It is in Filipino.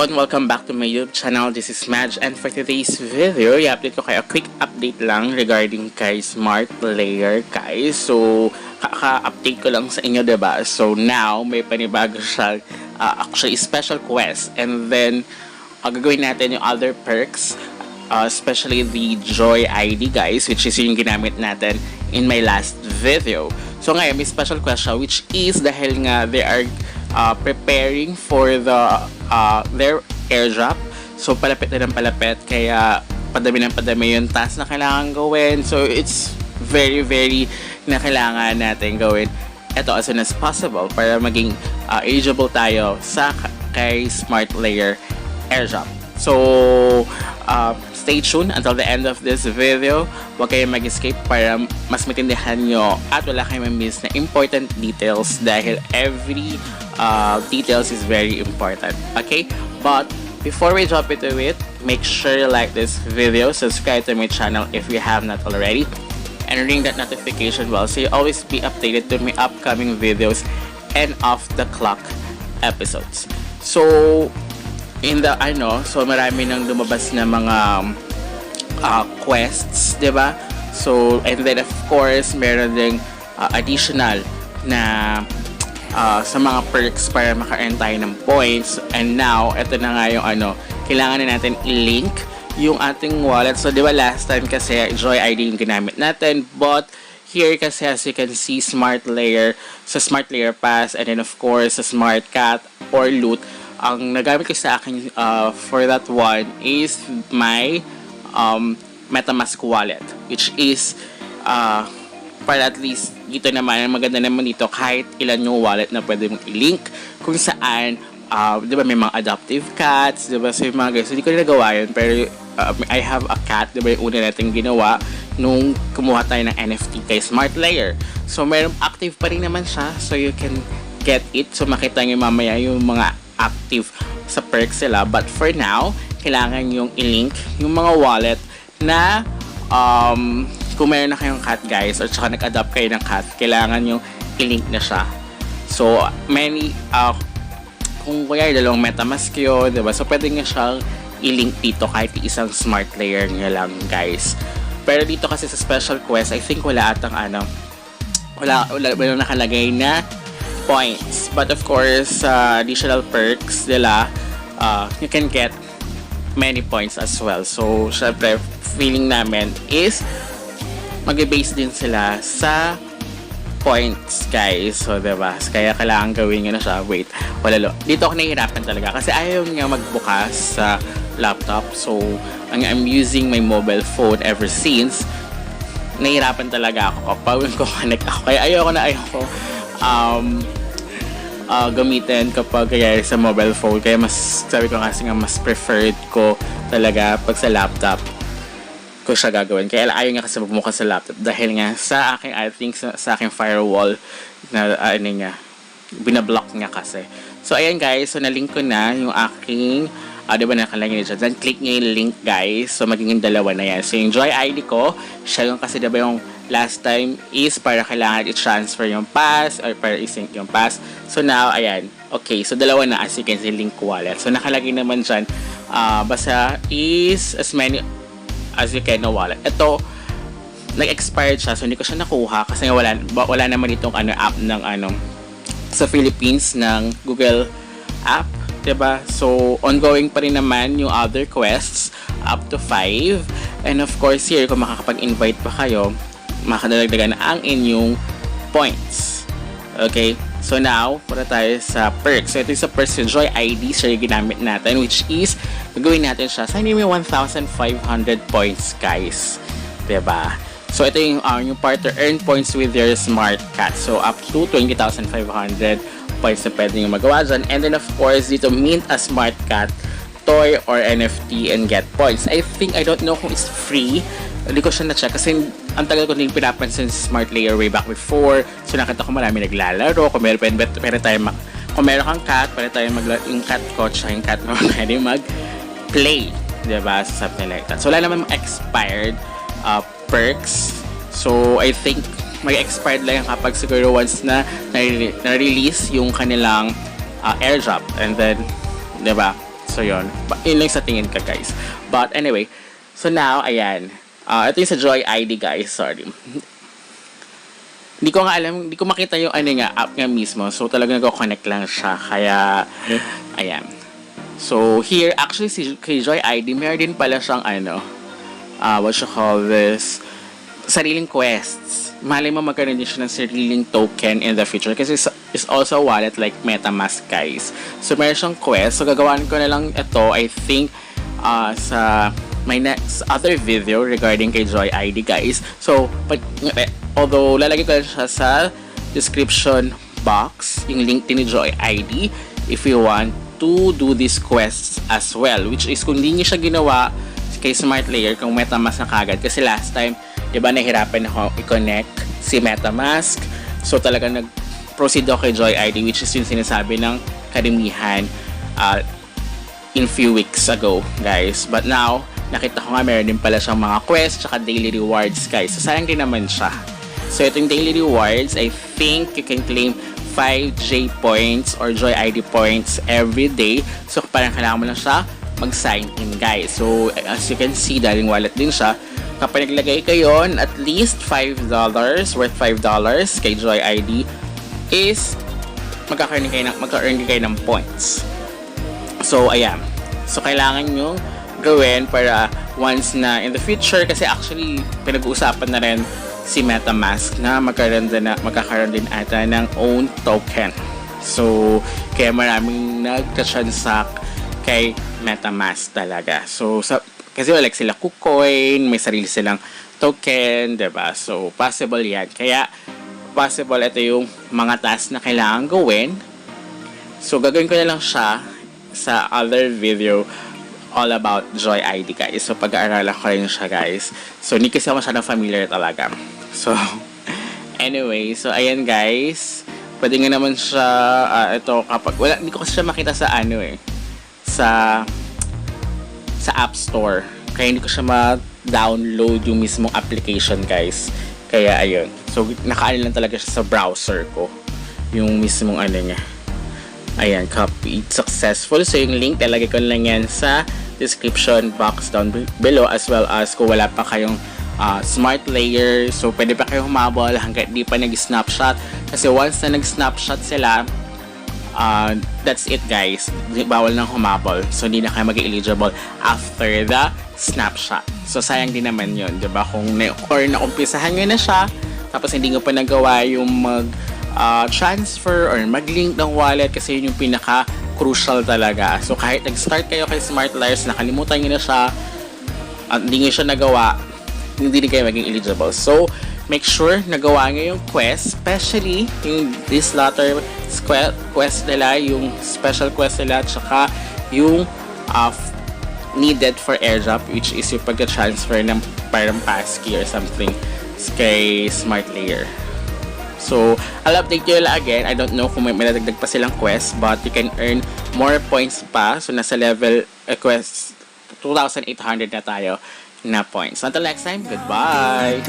and welcome back to my YouTube channel. This is Madge, and for today's video, i-update ko kayo a quick update lang regarding kay Smart Layer, guys. So, kaka-update ko lang sa inyo, diba? So, now, may panibago siya, actually, special quest. And then, gagawin natin yung other perks, especially the Joy ID, guys, which is yung ginamit natin in my last video. So, ngayon, may special quest siya, which is dahil nga they are preparing for their airdrop. So palapit na ng palapit, kaya padami ng padami yung task na kailangan gawin. So it's very na kailangan natin gawin ito as soon as possible para maging eligible tayo sa kay Smart Layer airdrop. So stay tuned until the end of this video. Huwag kayong mag-escape para mas matindihan nyo at wala kayong ma-miss na important details dahil every details is very important. Okay? But before we jump into it, make sure you like this video, subscribe to my channel if you have not already, and ring that notification bell so you always be updated to my upcoming videos and off the clock episodes. So so marami nang lumabas na mga quests, 'di ba? So, and then of course, meron ding additional na sa mga perks para maka-earn tayo ng points. And now, ito na nga yung kailangan na natin i-link yung ating wallet. So, 'di ba last time kasi Joy ID yung ginamit natin, but here kasi as you can see, Smart Layer, sa Smart Layer Pass, and then of course sa Smart Cat or Loot, ang nagamit ko sa akin for that one is my MetaMask wallet, which is para at least dito naman, maganda naman dito kahit ilan yung wallet na pwede mong i-link kung saan, di ba may mga adoptive cats, di ba, so yung mga guys, hindi ko na nagawa yun, pero I have a cat, di ba yung una natin ginawa nung kumuha tayo ng NFT kay Smart Layer. So meron active pa rin naman siya, so you can get it, so makita nyo mamaya yung mga active sa perks sila. But for now, kailangan yung i-link yung mga wallet na kung meron na kayong cat, guys, or tsaka nag-adopt kayo ng cat, kailangan yung i-link na siya. So many kung kaya dalawang MetaMask yun, diba? So pwede nga siyang i-link dito kahit isang Smart Layer nyo lang, guys. Pero dito kasi sa special quest, I think wala atang wala nakalagay na points. But of course, additional perks nila, you can get many points as well. So syempre, feeling namin is mag-base din sila sa points, guys. So diba, kaya kailangan gawin nyo na siya. Wait, dito ako nahihirapan talaga kasi ayaw nga magbukas sa laptop. So I'm using my mobile phone ever since. Nahihirapan talaga ako kapag connect ako, kaya ayoko gamitin kapag kaya sa mobile phone. Kaya mas, sabi ko kasi nga, mas preferred ko talaga pag sa laptop ko siya gagawin. Kaya ayaw nga kasi magbukas sa laptop dahil nga sa akin, I think sa aking firewall na binablock nga kasi. So ayan, guys, so nalink ko na yung aking diba nakalagay dyan, then click nyo yung link, guys. So magiging dalawa na yan. So yung Joy ID ko, siya yung kasi diba yung last time is para kailangan i-transfer yung pass or para i-sync yung pass. So now, ayan, okay, so dalawa na, as you can see, link wallet. So nakalagay naman dyan, basta is as many as you can na wallet. Ito, nag-expired siya, so hindi ko siya nakuha kasi wala naman itong app ng sa Philippines ng Google app, diba? So ongoing pa rin naman yung other quests up to 5, and of course here kung makakapag-invite pa kayo, makadagdagan ang inyong points. Okay, so now para tayo sa perks. So ito yung sa perks, yung Joy ID siya yung ginamit natin, which is gagawin natin siya sa may 1,500 points, guys, diba? So ito yung part to earn points with your Smart Cat. So up to 20,500 points na pwede nyo magawa dyan. And then of course dito, mint a Smart Cat toy or NFT and get points. I don't know kung it's free. Hindi ko siya na-check kasi ang tagal ko din pinapansin sa Smart Layer way back before. So nakita ko marami naglalaro. Kung meron kang cat, pwede tayo yung cat ko, tsaka yung cat mo pwede mag-play, diba? So something like that. So wala naman expired perks. So I think mag-expired lang kapag siguro once na na-release yung kanilang airdrop, and then, diba? So, yun. Yun lang sa tingin ka, guys. But, anyway. So, now, ayan. Ito yung sa Joy ID, guys. Sorry. Hindi ko nga alam, hindi ko makita yung ano nga, app nga mismo. So, talagang nag-connect lang siya. Kaya, ayan. So, here, actually, kay Joy ID, meron din pala siyang ano, what you call this, sariling quests. Malay mo magkaroon din siya ng sariling token in the future kasi it's also a wallet like MetaMask, guys. So, meron siyang quest. So, gagawin ko na lang ito, I think, sa my next other video regarding kay Joy ID, guys. So, although lalagay ko lang siya sa description box, yung link din ni Joy ID, if you want to do these quests as well. Which is, kung hindi niyo siya ginawa kay Smart Layer, kung MetaMask na kagad. Kasi last time, diba, nahirapan ako i-connect si MetaMask. So, talagang nag-proceed ako kay Joy ID, which is yung sinasabi ng karamihan in few weeks ago, guys. But now, nakita ko nga meron din pala siyang mga quests tsaka daily rewards, guys. So, sayang din naman siya. So, itong daily rewards, I think you can claim 5J points or Joy ID points every day. So, parang kailangan mo lang siya mag-sign in, guys. So, as you can see, daling wallet din siya. Kapag naglagay kayo at least $5, worth $5 kay Joy ID, is magkakaroon kayo ng points. So, ayan. So, kailangan nyo gawin para once na in the future, kasi actually, pinag-uusapan na rin si MetaMask na magkakaroon din ata ng own token. So, kaya maraming nag-transact kay MetaMask talaga. So, kasi like sila KuCoin, may sarili silang token, diba? So, possible yan. Kaya, possible ito yung mga tasks na kailangan gawin. So, gagawin ko na lang siya sa other video all about Joy ID, guys. So, pag-aaralan ko rin siya, guys. So, hindi kasi ako masyadong familiar talaga. So, anyway. So, ayan, guys. Pwede nga naman siya, ito, kapag, hindi ko kasi siya makita sa ano sa App Store. Kaya hindi ko siya ma-download yung mismong application, guys. Kaya, ayun. So, naka-ano lang talaga siya sa browser ko. Yung mismong ano niya. Ayan, copied successful. So, yung link, talagay ko lang yan sa description box down below, as well as kung wala pa kayong Smart Layer. So, pwede pa kayong humabol hanggang di pa nag-snapshot. Kasi once na nag-snapshot sila, that's it, guys. Bawal nang humabol. So, hindi na kayo mag-eligible after the snapshot. So, sayang din naman yun, diba? Kung nakumpisahan nyo na siya, tapos hindi nyo pa nagawa yung transfer or mag-link ng wallet, kasi yun yung pinaka-crucial talaga. So, kahit nag-start kayo kay Smart Layers, nakalimutan nyo na siya, at hindi nyo siya nagawa, hindi din kayo maging eligible. So, make sure nagawa nyo yung quest, especially yung this latter quest nila, yung special quest nila, tsaka yung needed for airdrop, which is yung pagka-transfer ng parang passkey or something kay Smart Layer. So, I'll update you lang again. I don't know kung may nadagdag pa silang quest, but you can earn more points pa. So, nasa level quest 2,800 na tayo na points. Until next time, goodbye!